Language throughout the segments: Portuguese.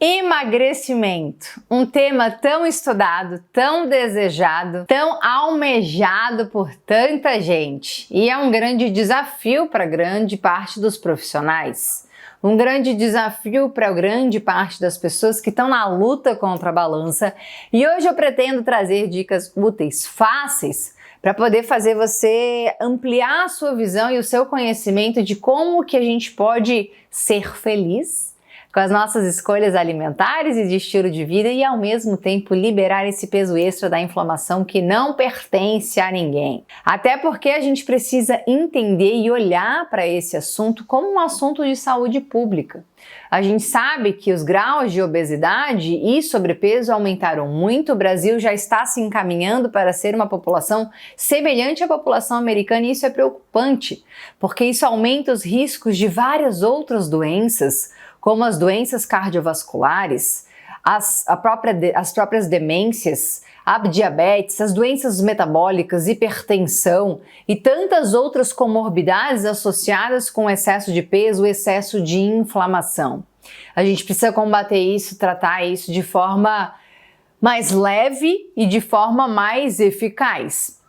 Emagrecimento, um tema tão estudado, tão desejado, tão almejado por tanta gente, e é um grande desafio para grande parte dos profissionais. Um grande desafio para grande parte das pessoas que estão na luta contra a balança, e hoje eu pretendo trazer dicas úteis, fáceis, para poder fazer você ampliar a sua visão e o seu conhecimento de como que a gente pode ser feliz com as nossas escolhas alimentares e de estilo de vida e ao mesmo tempo liberar esse peso extra da inflamação que não pertence a ninguém. Até porque a gente precisa entender e olhar para esse assunto como um assunto de saúde pública. A gente sabe que os graus de obesidade e sobrepeso aumentaram muito. O Brasil já está se encaminhando para ser uma população semelhante à população americana e isso é preocupante, porque isso aumenta os riscos de várias outras doenças, como as doenças cardiovasculares, as próprias demências, a diabetes, as doenças metabólicas, hipertensão e tantas outras comorbidades associadas com excesso de peso, excesso de inflamação. A gente precisa combater isso, tratar isso de forma mais leve e de forma mais eficaz.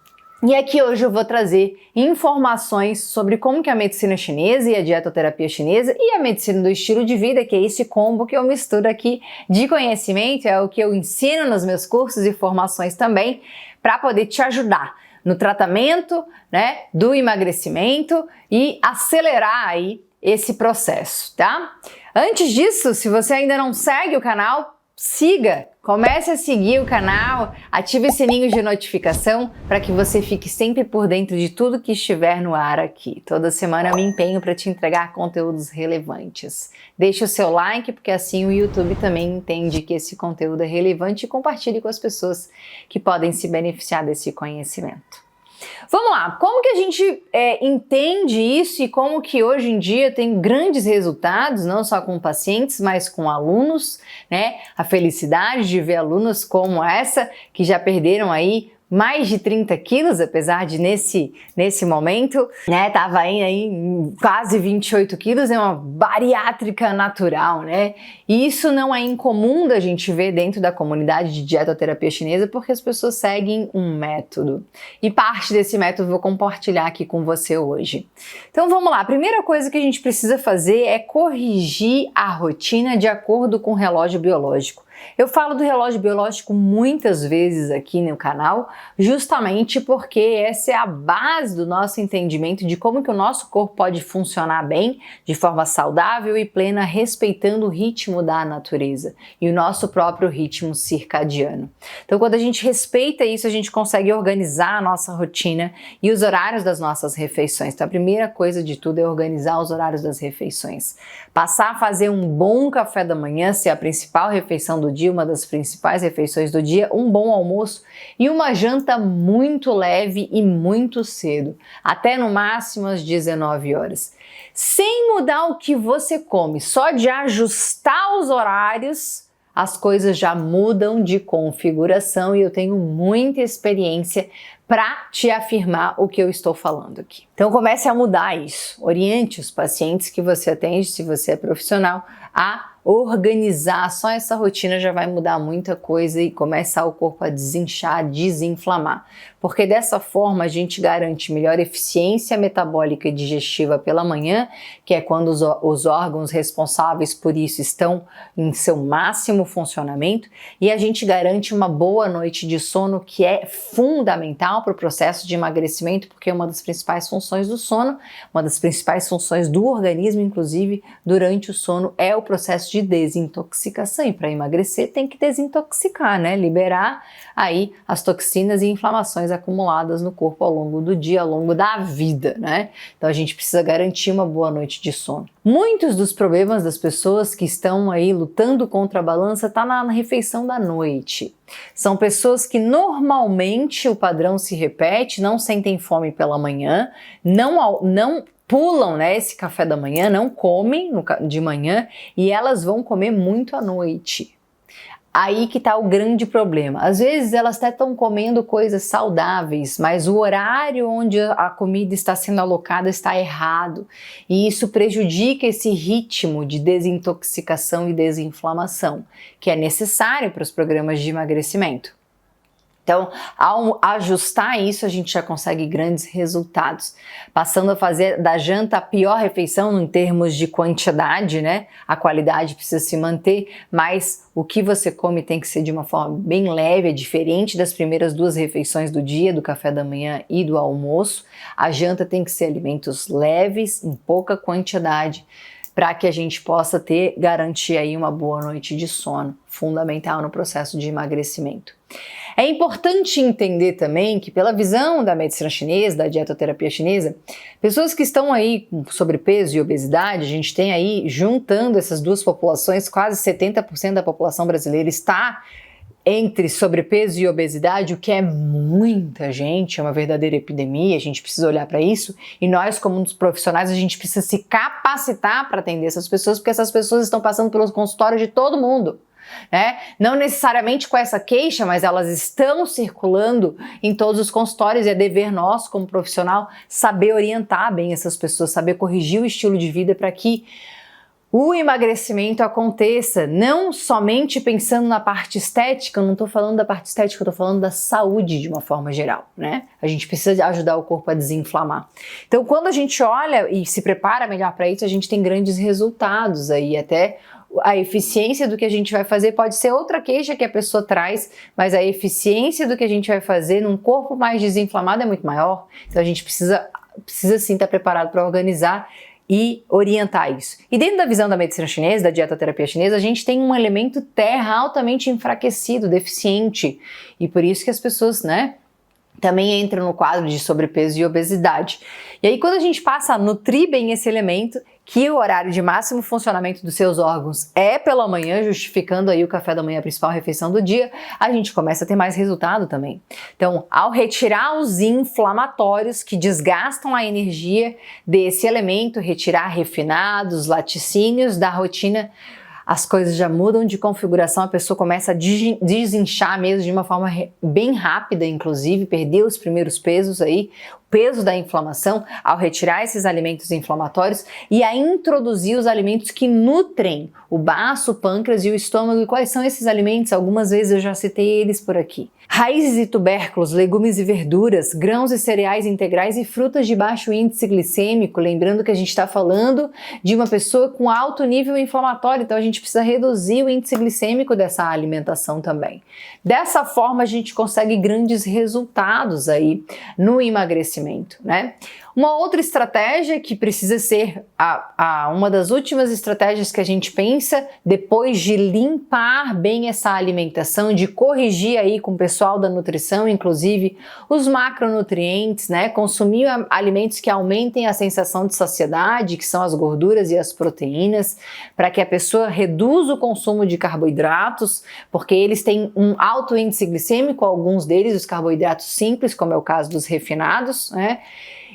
E aqui hoje eu vou trazer informações sobre como que a medicina chinesa e a dietoterapia chinesa e a medicina do estilo de vida, que é esse combo que eu misturo aqui de conhecimento, é o que eu ensino nos meus cursos e formações também, para poder te ajudar no tratamento, né, do emagrecimento e acelerar aí esse processo, tá? Antes disso, se você ainda não segue o canal, siga, comece a seguir o canal, ative o sininho de notificação para que você fique sempre por dentro de tudo que estiver no ar aqui. Toda semana eu me empenho para te entregar conteúdos relevantes. Deixe o seu like, porque assim o YouTube também entende que esse conteúdo é relevante e compartilhe com as pessoas que podem se beneficiar desse conhecimento. Vamos lá, como que a gente entende isso e como que hoje em dia tem grandes resultados, não só com pacientes, mas com alunos, né? A felicidade de ver alunos como essa, que já perderam aí mais de 30 quilos, apesar de nesse momento, né, tava aí em quase 28 quilos, é uma bariátrica natural, né? E isso não é incomum da gente ver dentro da comunidade de dietoterapia chinesa, porque as pessoas seguem um método. E parte desse método eu vou compartilhar aqui com você hoje. Então vamos lá, a primeira coisa que a gente precisa fazer é corrigir a rotina de acordo com o relógio biológico. Eu falo do relógio biológico muitas vezes aqui no canal, justamente porque essa é a base do nosso entendimento de como que o nosso corpo pode funcionar bem, de forma saudável e plena, respeitando o ritmo da natureza e o nosso próprio ritmo circadiano. Então, quando a gente respeita isso, a gente consegue organizar a nossa rotina e os horários das nossas refeições. Então, a primeira coisa de tudo é organizar os horários das refeições. Passar a fazer um bom café da manhã, ser a principal refeição do dia, uma das principais refeições do dia, um bom almoço e uma janta muito leve e muito cedo, até no máximo às 19 horas. Sem mudar o que você come, só de ajustar os horários, as coisas já mudam de configuração e eu tenho muita experiência para te afirmar o que eu estou falando aqui. Então comece a mudar isso. Oriente os pacientes que você atende, se você é profissional, a organizar. Só essa rotina já vai mudar muita coisa e começar o corpo a desinchar, desinflamar. Porque dessa forma a gente garante melhor eficiência metabólica e digestiva pela manhã, que é quando os órgãos responsáveis por isso estão em seu máximo funcionamento, e a gente garante uma boa noite de sono, que é fundamental para o processo de emagrecimento, porque é uma das principais funções do sono, uma das principais funções do organismo, inclusive, durante o sono, é o processo de desintoxicação. E para emagrecer tem que desintoxicar, né? Liberar aí as toxinas e inflamações acumuladas no corpo ao longo do dia, ao longo da vida, né? Então a gente precisa garantir uma boa noite de sono. Muitos dos problemas das pessoas que estão aí lutando contra a balança tá na refeição da noite. São pessoas que normalmente o padrão se repete, não sentem fome pela manhã, não pulam, né, esse café da manhã, não comem de manhã e elas vão comer muito à noite. Aí que tá o grande problema. Às vezes elas até estão comendo coisas saudáveis, mas o horário onde a comida está sendo alocada está errado. E isso prejudica esse ritmo de desintoxicação e desinflamação, que é necessário para os programas de emagrecimento. Então, ao ajustar isso, a gente já consegue grandes resultados. Passando a fazer da janta a pior refeição em termos de quantidade, né? A qualidade precisa se manter, mas o que você come tem que ser de uma forma bem leve, é diferente das primeiras 2 refeições do dia, do café da manhã e do almoço. A janta tem que ser alimentos leves, em pouca quantidade, para que a gente possa garantir aí uma boa noite de sono, fundamental no processo de emagrecimento. É importante entender também que, pela visão da medicina chinesa, da dietoterapia chinesa, pessoas que estão aí com sobrepeso e obesidade, a gente tem aí, juntando essas duas populações, quase 70% da população brasileira está entre sobrepeso e obesidade, o que é muita gente, é uma verdadeira epidemia, a gente precisa olhar para isso, e nós, como profissionais, a gente precisa se capacitar para atender essas pessoas, porque essas pessoas estão passando pelos consultórios de todo mundo. Não necessariamente com essa queixa, mas elas estão circulando em todos os consultórios, e é dever nosso como profissional saber orientar bem essas pessoas, saber corrigir o estilo de vida para que o emagrecimento aconteça, não somente pensando na parte estética. Eu não estou falando da parte estética, eu estou falando da saúde de uma forma geral, né? A gente precisa ajudar o corpo a desinflamar. Então, quando a gente olha e se prepara melhor para isso, a gente tem grandes resultados aí, até a eficiência do que a gente vai fazer pode ser outra queixa que a pessoa traz, mas a eficiência do que a gente vai fazer num corpo mais desinflamado é muito maior. Então a gente precisa sim estar preparado para organizar e orientar isso. E dentro da visão da medicina chinesa, da dietoterapia chinesa, a gente tem um elemento terra altamente enfraquecido, deficiente, e por isso que as pessoas, também entram no quadro de sobrepeso e obesidade. E aí, quando a gente passa a nutrir bem esse elemento, que o horário de máximo funcionamento dos seus órgãos é pela manhã, justificando aí o café da manhã, a principal refeição do dia, a gente começa a ter mais resultado também. Então, ao retirar os inflamatórios que desgastam a energia desse elemento, retirar refinados, laticínios da rotina, as coisas já mudam de configuração, a pessoa começa a desinchar mesmo de uma forma bem rápida, inclusive, perder os primeiros pesos aí, peso da inflamação, ao retirar esses alimentos inflamatórios e a introduzir os alimentos que nutrem o baço, o pâncreas e o estômago. E quais são esses alimentos? Algumas vezes eu já citei eles por aqui. Raízes e tubérculos, legumes e verduras, grãos e cereais integrais e frutas de baixo índice glicêmico. Lembrando que a gente está falando de uma pessoa com alto nível inflamatório, então a gente precisa reduzir o índice glicêmico dessa alimentação também. Dessa forma a gente consegue grandes resultados aí no emagrecimento, Uma outra estratégia que precisa ser uma das últimas estratégias que a gente pensa depois de limpar bem essa alimentação, de corrigir aí com o pessoal da nutrição, inclusive os macronutrientes, consumir alimentos que aumentem a sensação de saciedade, que são as gorduras e as proteínas, para que a pessoa reduza o consumo de carboidratos, porque eles têm um alto índice glicêmico, alguns deles, os carboidratos simples, como é o caso dos refinados,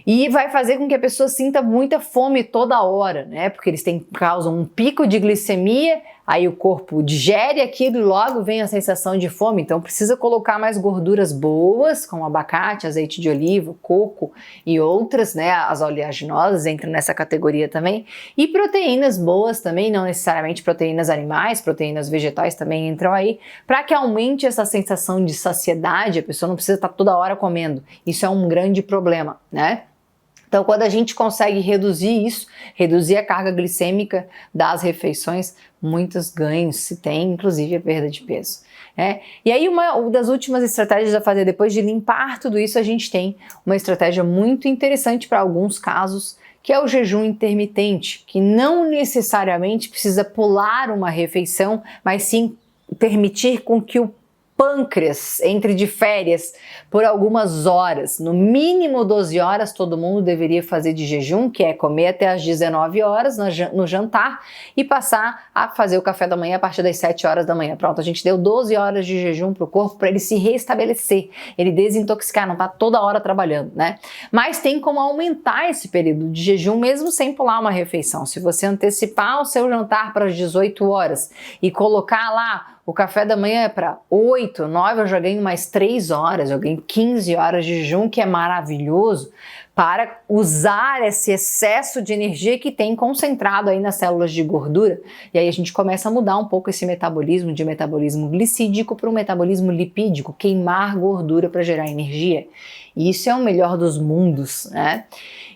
e vai fazer com que a pessoa sinta muita fome toda hora, porque eles causam um pico de glicemia, aí o corpo digere aquilo e logo vem a sensação de fome. Então precisa colocar mais gorduras boas, como abacate, azeite de oliva, coco e outras, as oleaginosas entram nessa categoria também, e proteínas boas também, não necessariamente proteínas animais, proteínas vegetais também entram aí, para que aumente essa sensação de saciedade. A pessoa não precisa estar toda hora comendo, isso é um grande problema, Então, quando a gente consegue reduzir isso, reduzir a carga glicêmica das refeições, muitos ganhos se tem, inclusive a perda de peso. E aí, uma das últimas estratégias a fazer depois de limpar tudo isso, a gente tem uma estratégia muito interessante para alguns casos, que é o jejum intermitente, que não necessariamente precisa pular uma refeição, mas sim permitir com que o pâncreas entre de férias por algumas horas, no mínimo 12 horas todo mundo deveria fazer de jejum, que é comer até as 19 horas no jantar e passar a fazer o café da manhã a partir das 7 horas da manhã. Pronto, a gente deu 12 horas de jejum para o corpo para ele se restabelecer, ele desintoxicar, não tá toda hora trabalhando, Mas tem como aumentar esse período de jejum mesmo sem pular uma refeição. Se você antecipar o seu jantar para as 18 horas e colocar lá o café da manhã é para 8, 9, eu já ganho mais 3 horas, eu ganho 15 horas de jejum, que é maravilhoso, para usar esse excesso de energia que tem concentrado aí nas células de gordura. E aí a gente começa a mudar um pouco esse metabolismo de metabolismo glicídico para um metabolismo lipídico, queimar gordura para gerar energia. E isso é o melhor dos mundos, né?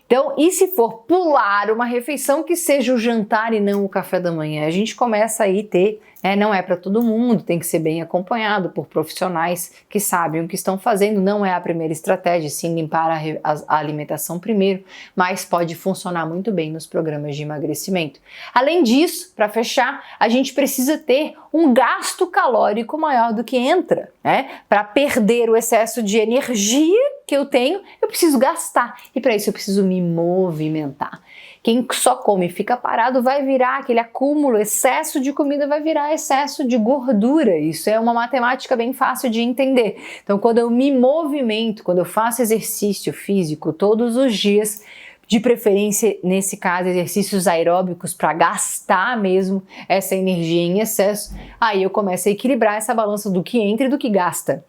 Então, e se for pular uma refeição, que seja o jantar e não o café da manhã? A gente começa aí a ter, não é para todo mundo, tem que ser bem acompanhado por profissionais que sabem o que estão fazendo. Não é a primeira estratégia, sim, limpar a alimentação primeiro, mas pode funcionar muito bem nos programas de emagrecimento. Além disso, para fechar, a gente precisa ter um gasto calórico maior do que entra, né? Para perder o excesso de energia que eu tenho, eu preciso gastar, e para isso eu preciso me movimentar. Quem só come e fica parado vai virar aquele acúmulo, excesso de comida vai virar excesso de gordura. Isso é uma matemática bem fácil de entender. Então, quando eu me movimento, quando eu faço exercício físico todos os dias, de preferência, nesse caso, exercícios aeróbicos para gastar mesmo essa energia em excesso, aí eu começo a equilibrar essa balança do que entra e do que gasta.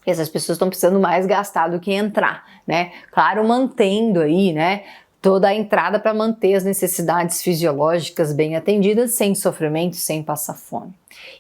Essas pessoas estão precisando mais gastar do que entrar, né? Claro, mantendo aí, né, toda a entrada para manter as necessidades fisiológicas bem atendidas, sem sofrimento, sem passar fome.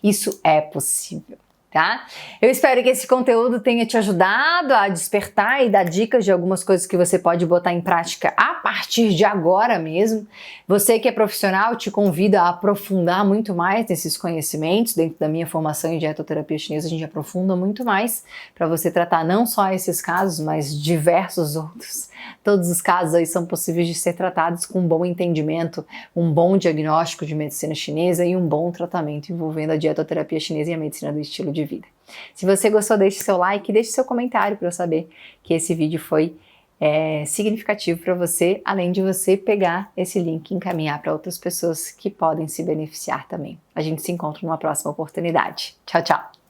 Isso é possível, tá? Eu espero que esse conteúdo tenha te ajudado a despertar e dar dicas de algumas coisas que você pode botar em prática a partir de agora mesmo. Você que é profissional, te convido a aprofundar muito mais nesses conhecimentos. Dentro da minha formação em dietoterapia chinesa, a gente aprofunda muito mais para você tratar não só esses casos, mas diversos outros. Todos os casos aí são possíveis de ser tratados com um bom entendimento, um bom diagnóstico de medicina chinesa e um bom tratamento envolvendo a dietoterapia chinesa e a medicina do estilo de vida. Se você gostou, deixe seu like, deixe seu comentário para eu saber que esse vídeo foi significativo para você, além de você pegar esse link e encaminhar para outras pessoas que podem se beneficiar também. A gente se encontra numa próxima oportunidade. Tchau, tchau!